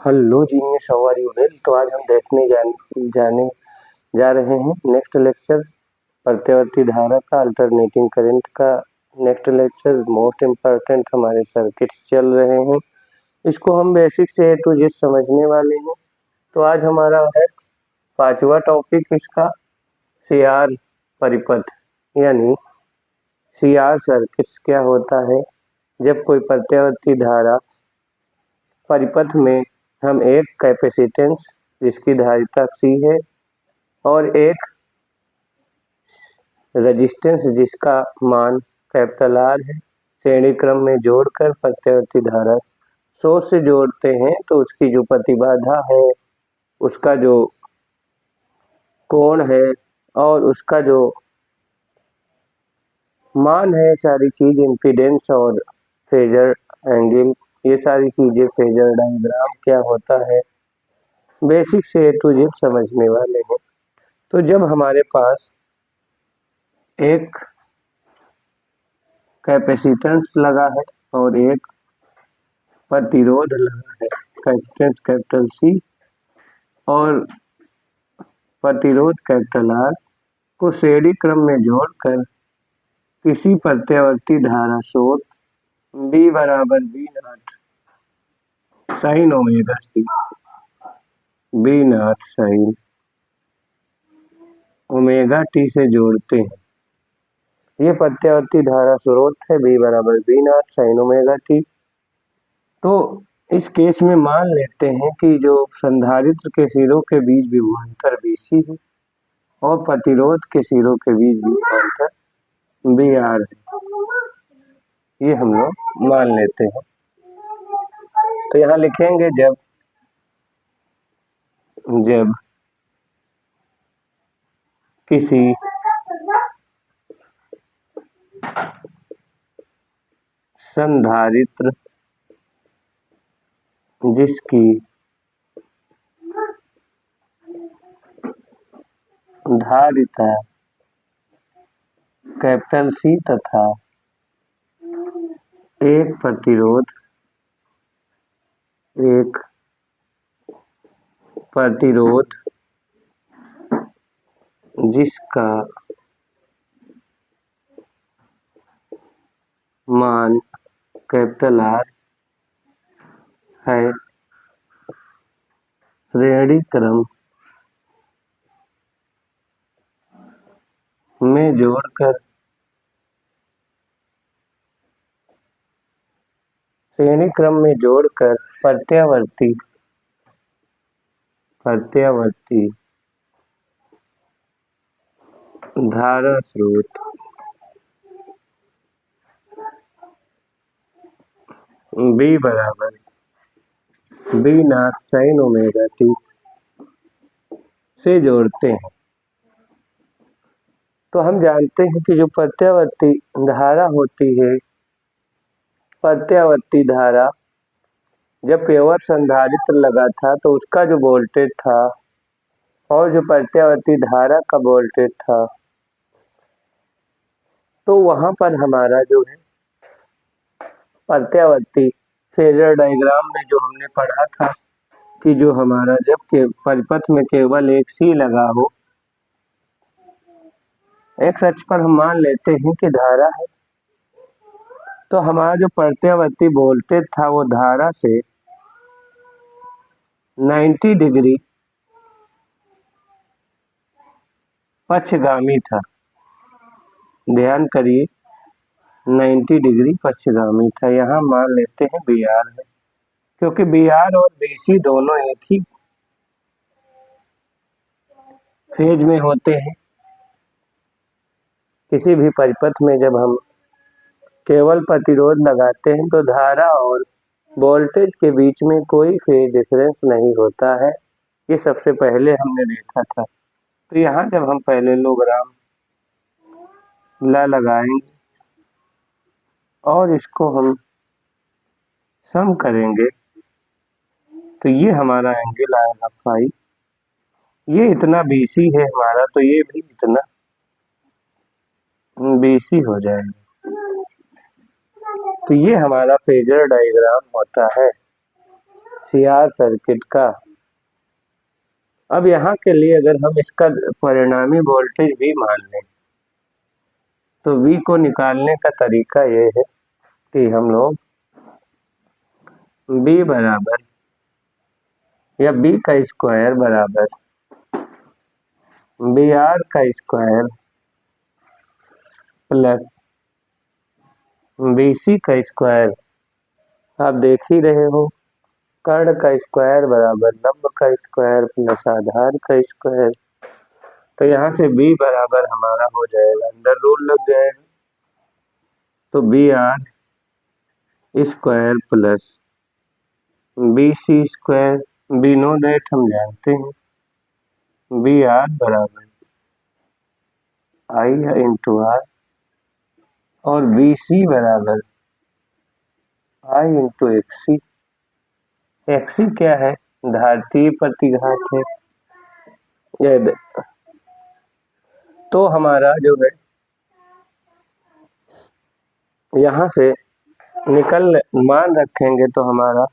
Hello genius, how are you well. तो आज हम देखने जाने जा रहे हैं नेक्स्ट लेक्चर प्रत्यावर्ती धारा का, अल्टरनेटिंग करंट का नेक्स्ट लेक्चर। मोस्ट इम्पोर्टेंट हमारे सर्किट्स चल रहे हैं, इसको हम बेसिक से ए टू जेड समझने वाले हैं। तो आज हमारा है पांचवा टॉपिक इसका, सीआर परिपथ यानी सीआर सर्किट्स क्या होता है। जब कोई प्रत्यावर्ती धारा परिपथ में हम एक कैपेसिटेंस जिसकी धारिता C है और एक रेजिस्टेंस जिसका मान R है, श्रेणी क्रम में जोड़कर प्रत्यावर्ती धारा सोर्स से जोड़ते हैं तो उसकी जो प्रतिबाधा है, उसका जो कोण है और उसका जो मान है, सारी चीज इम्पीडेंस और फेजर एंगल, ये सारी चीजें फेजर डायग्राम क्या होता है बेसिक से ए टू जेड समझने वाले हैं। तो जब हमारे पास एक कैपेसिटेंस लगा है और एक प्रतिरोध लगा है, कैपेसिटेंस कैपिटल C और प्रतिरोध कैपिटल R को श्रेणी क्रम में जोड़कर किसी प्रत्यावर्ती धारा स्रोत B बराबर B not sine omega C, B not sine omega T से जोड़ते हैं। ये प्रत्यावर्ती धारा स्रोत है B बराबर B not sine omega T। तो इस केस में मान लेते हैं कि जो संधारित्र के सिरों के बीच विभवांतर BC है और प्रतिरोध के सिरों के बीच विभवांतर BR है, ये हम लोग मान लेते हैं। तो यहाँ लिखेंगे जब किसी संधारित्र जिसकी धारिता कैपिटल C तथा एक प्रतिरोध जिसका मान कैपिटल R है, श्रेणी क्रम में जोड़कर प्रत्यावर्ती धारा स्रोत B बराबर B not sine omega T से जोड़ते हैं। तो हम जानते हैं कि जो प्रत्यावर्ती धारा होती है, प्रत्यावर्ती धारा जब केवल संधारित्र लगा था तो उसका जो वोल्टेज था और जो प्रत्यावर्ती धारा का वोल्टेज था, तो वहां पर हमारा जो है प्रत्यावर्ती फेजर डायग्राम में जो हमने पढ़ा था कि जो हमारा जब के परिपथ में केवल एक C लगा हो, एक्स अक्ष पर हम मान लेते हैं कि धारा है, तो हमारा जो प्रत्यावर्ती वोल्टेज था वो धारा से 90 डिग्री पक्षगामी था। ध्यान करिए, 90 डिग्री पक्षगामी था। यहाँ मान लेते हैं BR है, क्योंकि BR और BC दोनों एक ही फेज में होते हैं। किसी भी परिपथ में जब हम केवल प्रतिरोध लगाते हैं तो धारा और वोल्टेज के बीच में कोई फेज डिफरेंस नहीं होता है, ये सबसे पहले हमने देखा था। तो यहाँ जब हम पहले लोग्राम लगाएंगे और इसको हम सम करेंगे तो ये हमारा एंगल आएगा फाई, ये इतना BC है हमारा, तो ये भी इतना BC हो जाएगा। तो ये हमारा फेजर डायग्राम होता है। सीआर सर्किट का। अब यहाँ के लिए अगर हम इसका परिणामी वोल्टेज V मान लें तो V को निकालने का तरीका ये है कि हम लोग B बराबर या B का स्क्वायर बराबर BR का स्क्वायर प्लस BC का स्क्वायर, आप देख ही रहे हो, कर्ण का स्क्वायर बराबर लंब का स्क्वायर प्लस आधार का स्क्वायर। तो यहाँ से B बराबर हमारा हो जाएगा, अंडर रूल लग जाएगा, तो BR square plus BC square. Be know that हम जानते हैं, BR बराबर I इंटू R और BC बराबर I इंटू XC। XC क्या है? धात्रीय प्रतिघात है। तो हमारा जो है यहाँ से निकल मान रखेंगे तो हमारा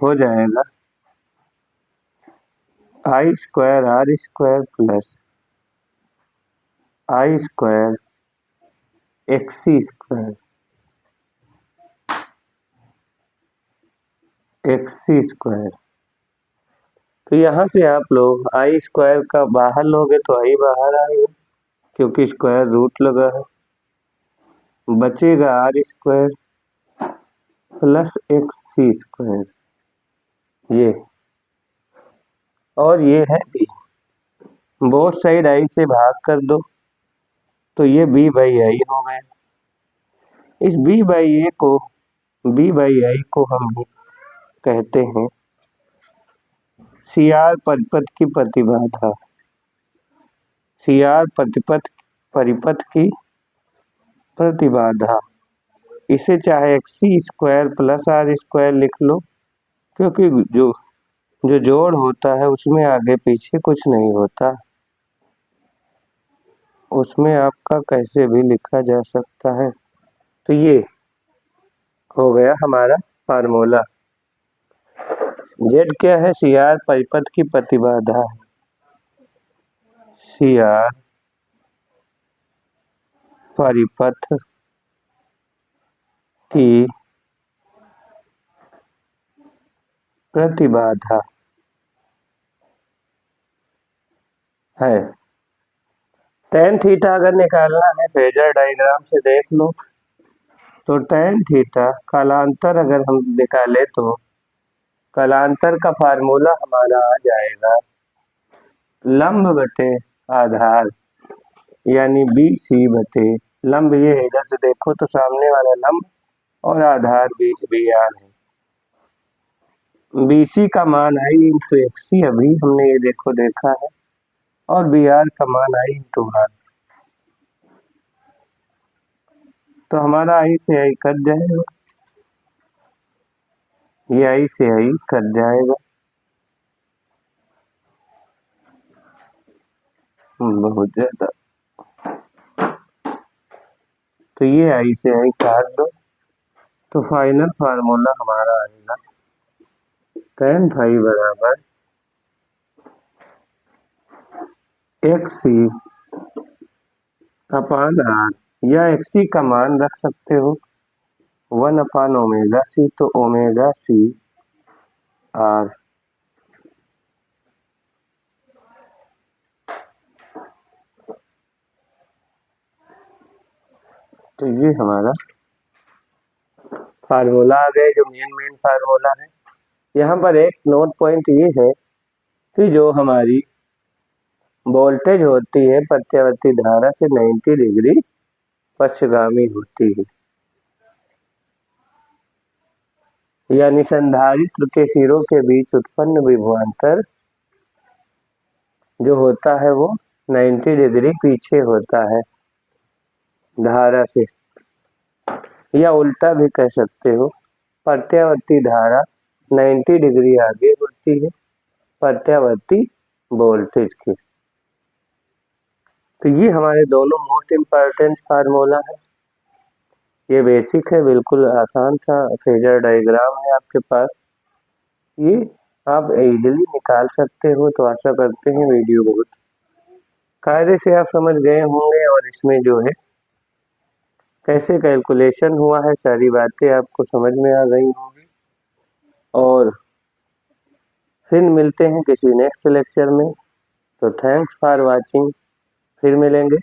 हो जाएगा I square R square plus I square XC square XC square. तो यहाँ से आप लोग I स्क्वायर का बाहर लोगे तो I बाहर आएगा क्योंकि स्क्वायर रूट लगा है, बचेगा R square plus XC square, ये और ये है B। बोथ साइड I से भाग कर दो तो ये B बाई I हो गया। इस B बाई I को हम कहते हैं CR परिपथ की प्रतिबाधा, CR परिपथ की प्रतिबाधा। इसे चाहे XC square plus R square लिख लो, क्योंकि जो जोड़ होता है उसमें आगे पीछे कुछ नहीं होता, उसमें आपका कैसे भी लिखा जा सकता है। तो ये हो गया हमारा फार्मूला। Z क्या है? CR परिपथ की प्रतिबाधा है, CR परिपथ की प्रतिबाधा है। tan थीटा अगर निकालना है फेजर डायग्राम से देख लो, तो tan थीटा कालांतर अगर हम निकाले तो कालांतर का फार्मूला हमारा आ जाएगा लंब बटे आधार, यानी BC बटे लंब। ये इधर से देखो तो सामने वाला लंब और आधार भी BR है। BC का मान I इंटू XC अभी हमने ये देखा है, और BR का मान I इंटू R। तो हमारा I से I कट जाएगा, ये I से I कट जाएगा, बहुत ज्यादा। तो ये I से I काट दो, तो फाइनल फार्मूला हमारा आएगा tan फाई बराबर XC अपान R, या XC का मान रख सकते हो 1 ओमेगा C, तो ओमेगा C R। तो ये हमारा फार्मूला आ गए, जो मेन फार्मूला है। यहाँ पर एक नोट पॉइंट ये है कि जो हमारी वोल्टेज होती है प्रत्यावर्ती धारा से 90 डिग्री पक्षगामी होती है, यानी संधारित्र के सिरों के बीच उत्पन्न विभवांतर जो होता है वो 90 डिग्री पीछे होता है धारा से, या उल्टा भी कह सकते हो, प्रत्यावर्ती धारा 90 डिग्री आगे होती है प्रत्यावर्ती वोल्टेज की। तो ये हमारे दोनों मोस्ट इम्पॉर्टेंट फार्मूला है। ये बेसिक है, बिल्कुल आसान था, फेजर डायग्राम है आपके पास। ये आप इजीली निकाल सकते हो। तो आशा करते हैं वीडियो बहुत कायदे से आप समझ गए होंगे और इसमें जो है कैसे कैलकुलेशन हुआ है सारी बातें आपको समझ में आ गई होंगी। और फिर मिलते हैं किसी नेक्स्ट लेक्चर में। तो थैंक्स फॉर वाचिंग, फिर मिलेंगे।